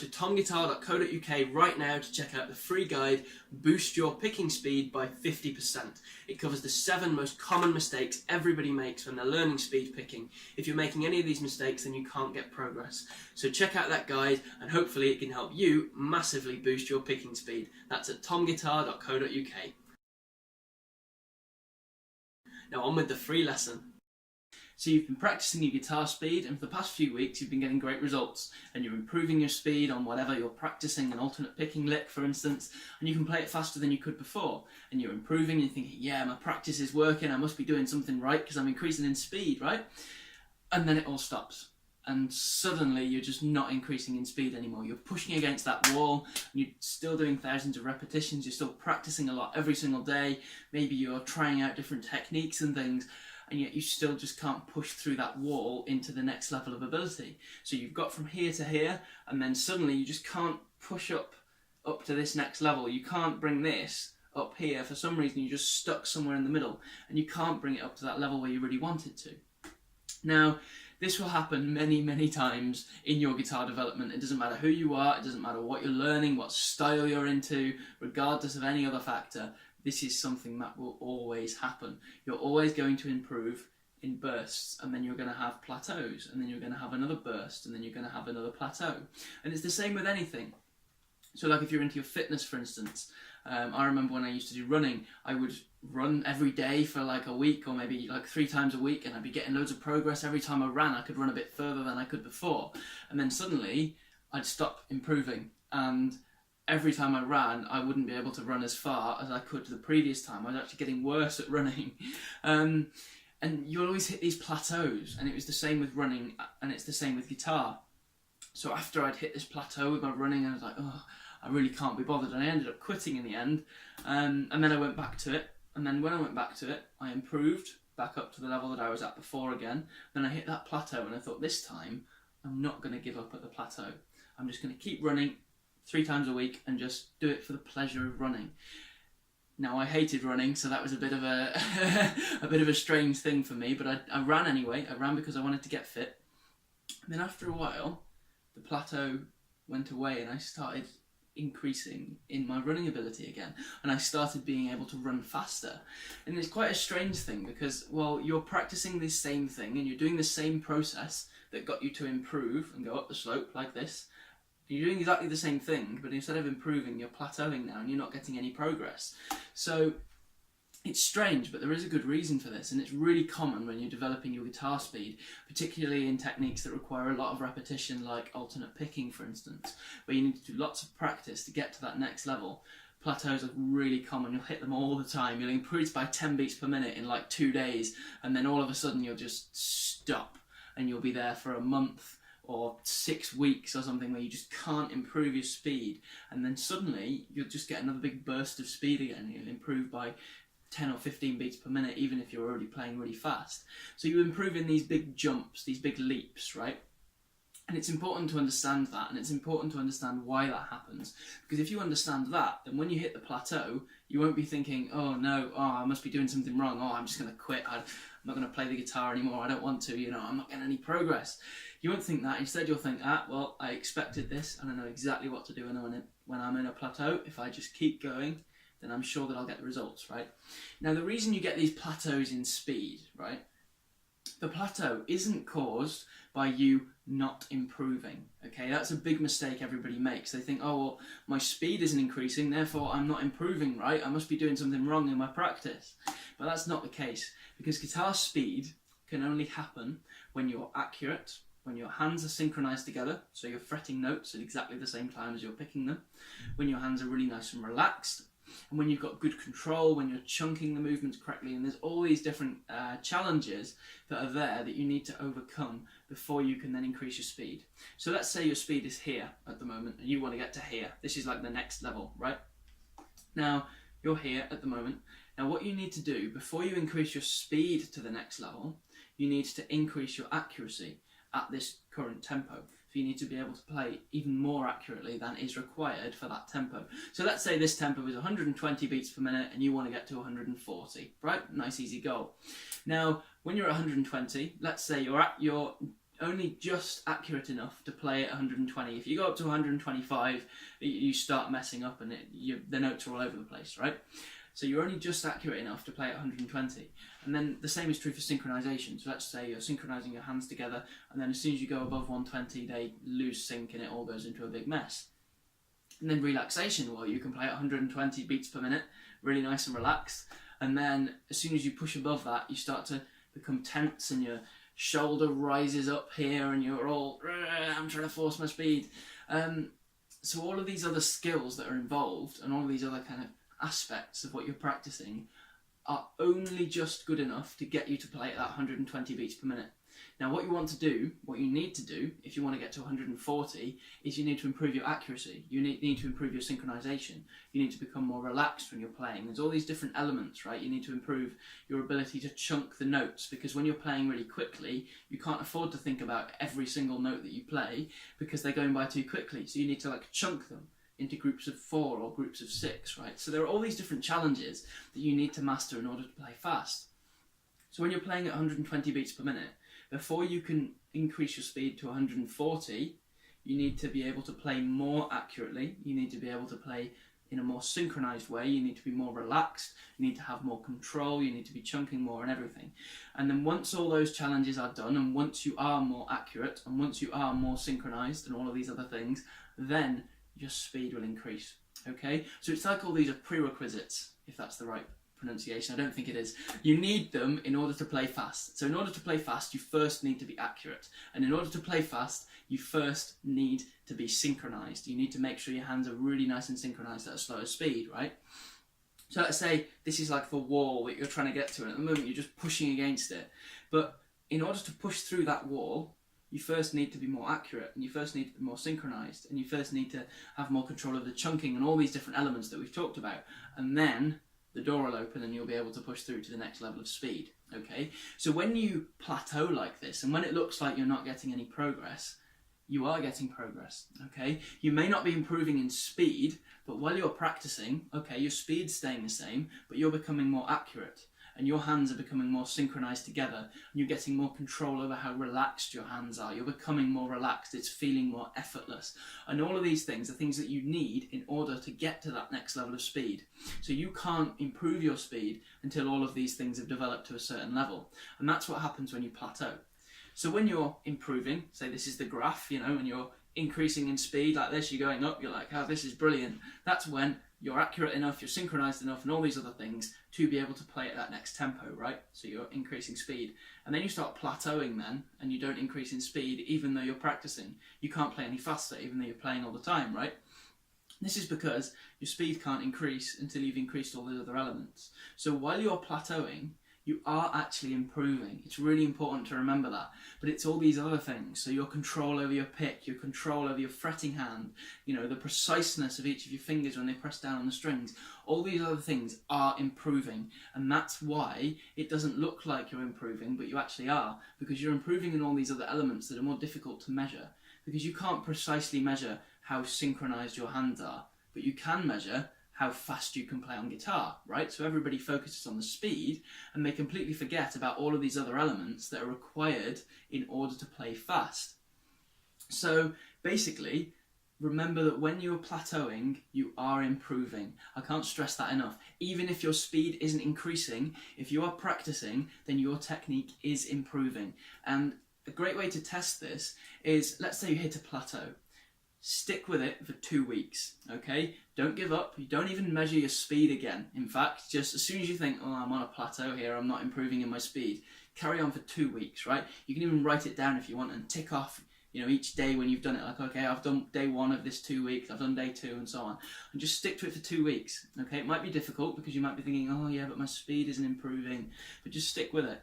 to tomguitar.co.uk right now to check out the free guide, Boost Your Picking Speed by 50%. It covers the 7 most common mistakes everybody makes when they're learning speed picking. If you're making any of these mistakes, then you can't get progress. So check out that guide and hopefully it can help you massively boost your picking speed. That's at tomguitar.co.uk. Now on with the free lesson. So you've been practicing your guitar speed, and for the past few weeks you've been getting great results, and you're improving your speed on whatever you're practicing, an alternate picking lick for instance, and you can play it faster than you could before, and you're improving and you're thinking, yeah, my practice is working, I must be doing something right because I'm increasing in speed, right? And then it all stops, and suddenly you're just not increasing in speed anymore. You're pushing against that wall, and you're still doing thousands of repetitions, you're still practicing a lot every single day, maybe you're trying out different techniques and things, and yet you still just can't push through that wall into the next level of ability. So you've got from here to here, and then suddenly you just can't push up to this next level. You can't bring this up here. For some reason you're just stuck somewhere in the middle, and you can't bring it up to that level where you really want it to. Now, this will happen many, many times in your guitar development. It doesn't matter who you are, it doesn't matter what you're learning, what style you're into, regardless of any other factor. This is something that will always happen. You're always going to improve in bursts, and then you're going to have plateaus, and then you're going to have another burst, and then you're going to have another plateau. And it's the same with anything. So like if you're into your fitness, for instance, I remember when I used to do running, I would run every day for like a week, or maybe like 3 times a week, and I'd be getting loads of progress. Every time I ran, I could run a bit further than I could before. And then suddenly, I'd stop improving, and every time I ran, I wouldn't be able to run as far as I could the previous time. I was actually getting worse at running. And you always hit these plateaus, and it was the same with running, and it's the same with guitar. So after I'd hit this plateau with my running, I was like, oh, I really can't be bothered, and I ended up quitting in the end. And then I went back to it, and then when I went back to it, I improved back up to the level that I was at before again. Then I hit that plateau, and I thought, this time, I'm not going to give up at the plateau. I'm just going to keep running 3 times a week and just do it for the pleasure of running. Now, I hated running, so that was a bit of a a bit of a strange thing for me, but I ran anyway. I ran because I wanted to get fit. And then after a while, the plateau went away, and I started increasing in my running ability again, and I started being able to run faster. And it's quite a strange thing because, well, you're practicing this same thing and you're doing the same process that got you to improve and go up the slope like this. You're doing exactly the same thing, but instead of improving, you're plateauing now and you're not getting any progress. So it's strange, but there is a good reason for this, and it's really common when you're developing your guitar speed, particularly in techniques that require a lot of repetition, like alternate picking, for instance, where you need to do lots of practice to get to that next level. Plateaus are really common. You'll hit them all the time. You'll improve by 10 beats per minute in like 2 days, and then all of a sudden you'll just stop, and you'll be there for a month or 6 weeks or something where you just can't improve your speed, and then suddenly you'll just get another big burst of speed again. You'll improve by 10 or 15 beats per minute, even if you're already playing really fast. So you improve in these big jumps, these big leaps, right? And it's important to understand that, and it's important to understand why that happens. Because if you understand that, then when you hit the plateau, you won't be thinking, oh no, oh, I must be doing something wrong, oh, I'm just going to quit, I'm not going to play the guitar anymore, I don't want to, I'm not getting any progress. You won't think that. Instead you'll think, well, I expected this, and I know exactly what to do when I'm in a plateau. If I just keep going, then I'm sure that I'll get the results, right? Now, the reason you get these plateaus in speed, right? The plateau isn't caused by you not improving, okay? That's a big mistake everybody makes. They think, oh, well, my speed isn't increasing, therefore I'm not improving, right? I must be doing something wrong in my practice. But that's not the case, because guitar speed can only happen when you're accurate, when your hands are synchronized together, so you're fretting notes at exactly the same time as you're picking them, when your hands are really nice and relaxed, and when you've got good control, when you're chunking the movements correctly, and there's all these different challenges that are there that you need to overcome before you can then increase your speed. So let's say your speed is here at the moment, and you want to get to here. This is like the next level, right? Now, you're here at the moment. Now, what you need to do before you increase your speed to the next level, you need to increase your accuracy at this current tempo. So you need to be able to play even more accurately than is required for that tempo. So let's say this tempo is 120 beats per minute and you want to get to 140, right? Nice easy goal. Now, when you're at 120, let's say you're at your only just accurate enough to play at 120. If you go up to 125, you start messing up and the notes are all over the place, right? So you're only just accurate enough to play at 120. And then the same is true for synchronization. So let's say you're synchronizing your hands together, and then as soon as you go above 120, they lose sync and it all goes into a big mess. And then relaxation, well, you can play at 120 beats per minute, really nice and relaxed. And then as soon as you push above that, you start to become tense and your shoulder rises up here and you're all, I'm trying to force my speed. So all of these other skills that are involved and all of these other kind of aspects of what you're practicing are only just good enough to get you to play at that 120 beats per minute. Now what you need to do, if you want to get to 140, is you need to improve your accuracy, you need to improve your synchronization, you need to become more relaxed when you're playing. There's all these different elements, right? You need to improve your ability to chunk the notes, because when you're playing really quickly, you can't afford to think about every single note that you play because they're going by too quickly. So you need to like chunk them into groups of 4 or groups of 6, right? So there are all these different challenges that you need to master in order to play fast. So when you're playing at 120 beats per minute, before you can increase your speed to 140, you need to be able to play more accurately, you need to be able to play in a more synchronized way, you need to be more relaxed, you need to have more control, you need to be chunking more and everything. And then once all those challenges are done, and once you are more accurate, and once you are more synchronized and all of these other things, then your speed will increase, okay? So it's like all these are prerequisites, if that's the right pronunciation. I don't think it is. You need them in order to play fast. So in order to play fast, you first need to be accurate. And in order to play fast, you first need to be synchronized. You need to make sure your hands are really nice and synchronized at a slower speed, right? So let's say this is like the wall that you're trying to get to, and at the moment you're just pushing against it. But in order to push through that wall, you first need to be more accurate, and you first need to be more synchronized, and you first need to have more control of the chunking and all these different elements that we've talked about. And then the door will open and you'll be able to push through to the next level of speed, okay? So when you plateau like this, and when it looks like you're not getting any progress, you are getting progress, okay? You may not be improving in speed, but while you're practicing, okay, your speed's staying the same, but you're becoming more accurate, and your hands are becoming more synchronized together, and you're getting more control over how relaxed your hands are. You're becoming more relaxed, it's feeling more effortless. And all of these things are things that you need in order to get to that next level of speed. So you can't improve your speed until all of these things have developed to a certain level. And that's what happens when you plateau. So when you're improving, say this is the graph, you know, and you're increasing in speed like this, you're going up, you're like, oh, this is brilliant. That's when you're accurate enough, you're synchronized enough, and all these other things to be able to play at that next tempo, right? So you're increasing speed. And then you start plateauing then, and you don't increase in speed even though you're practicing. You can't play any faster even though you're playing all the time, right? This is because your speed can't increase until you've increased all the other elements. So while you're plateauing, you are actually improving. It's really important to remember that. But it's all these other things. So your control over your pick, your control over your fretting hand, you know, the preciseness of each of your fingers when they press down on the strings. All these other things are improving. And that's why it doesn't look like you're improving, but you actually are. Because you're improving in all these other elements that are more difficult to measure. Because you can't precisely measure how synchronized your hands are, but you can measure how fast you can play on guitar, right? So everybody focuses on the speed and they completely forget about all of these other elements that are required in order to play fast. So basically, remember that when you're plateauing, you are improving. I can't stress that enough. Even if your speed isn't increasing, if you are practicing, then your technique is improving. And a great way to test this is, let's say you hit a plateau. Stick with it for 2 weeks, okay? Don't give up. You don't even measure your speed again. In fact, just as soon as you think, oh, I'm on a plateau here, I'm not improving in my speed, carry on for 2 weeks, right? You can even write it down if you want and tick off, you know, each day when you've done it, like, okay, I've done day 1 of this 2 weeks, I've done day 2 and so on. And just stick to it for 2 weeks, okay? It might be difficult because you might be thinking, oh yeah, but my speed isn't improving, but just stick with it.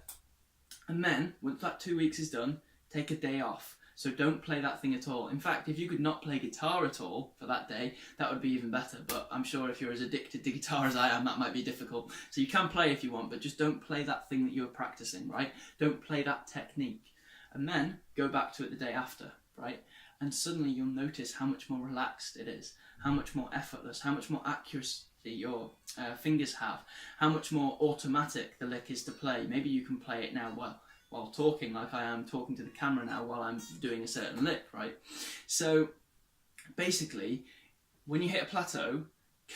And then, once that 2 weeks is done, take a day off. So don't play that thing at all. In fact, if you could not play guitar at all for that day, that would be even better. But I'm sure if you're as addicted to guitar as I am, that might be difficult. So you can play if you want, but just don't play that thing that you're practicing, right? Don't play that technique. And then go back to it the day after, right? And suddenly you'll notice how much more relaxed it is, how much more effortless, how much more accuracy your fingers have, how much more automatic the lick is to play. Maybe you can play it now, well, while talking, like I am talking to the camera now while I'm doing a certain lick, right? So basically, when you hit a plateau,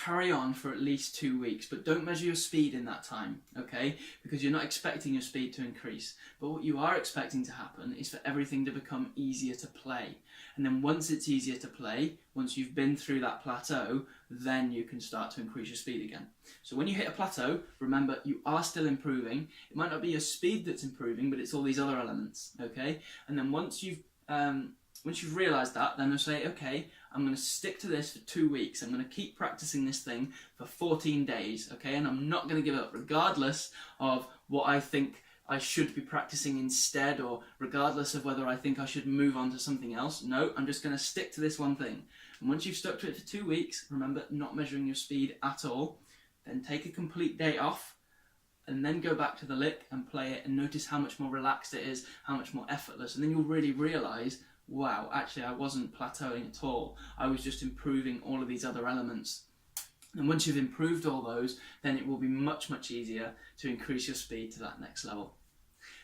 carry on for at least 2 weeks, but don't measure your speed in that time, okay? Because you're not expecting your speed to increase. But what you are expecting to happen is for everything to become easier to play. And then once it's easier to play, once you've been through that plateau, then you can start to increase your speed again. So when you hit a plateau, remember, you are still improving. It might not be your speed that's improving, but it's all these other elements, okay? And then once you've realised that, then you'll say, okay, I'm going to stick to this for 2 weeks. I'm going to keep practicing this thing for 14 days, okay? And I'm not going to give up, regardless of what I think I should be practicing instead, or regardless of whether I think I should move on to something else. No, I'm just going to stick to this one thing. And once you've stuck to it for 2 weeks, remember, not measuring your speed at all, then take a complete day off, and then go back to the lick and play it, and notice how much more relaxed it is, how much more effortless, and then you'll really realise, wow, actually I wasn't plateauing at all. I was just improving all of these other elements. And once you've improved all those, then it will be much, much easier to increase your speed to that next level.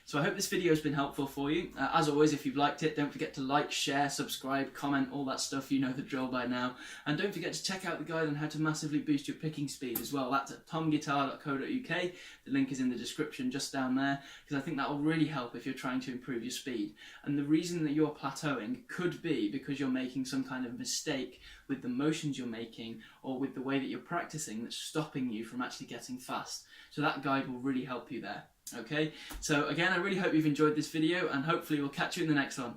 So I hope this video has been helpful for you. As always, if you've liked it, don't forget to like, share, subscribe, comment, all that stuff. You know the drill by now. And don't forget to check out the guide on how to massively boost your picking speed as well. That's at tomguitar.co.uk. The link is in the description just down there, because I think that will really help if you're trying to improve your speed. And the reason that you're plateauing could be because you're making some kind of mistake with the motions you're making, or with the way that you're practicing, that's stopping you from actually getting fast. So that guide will really help you there. Okay, so again, I really hope you've enjoyed this video, and hopefully we'll catch you in the next one.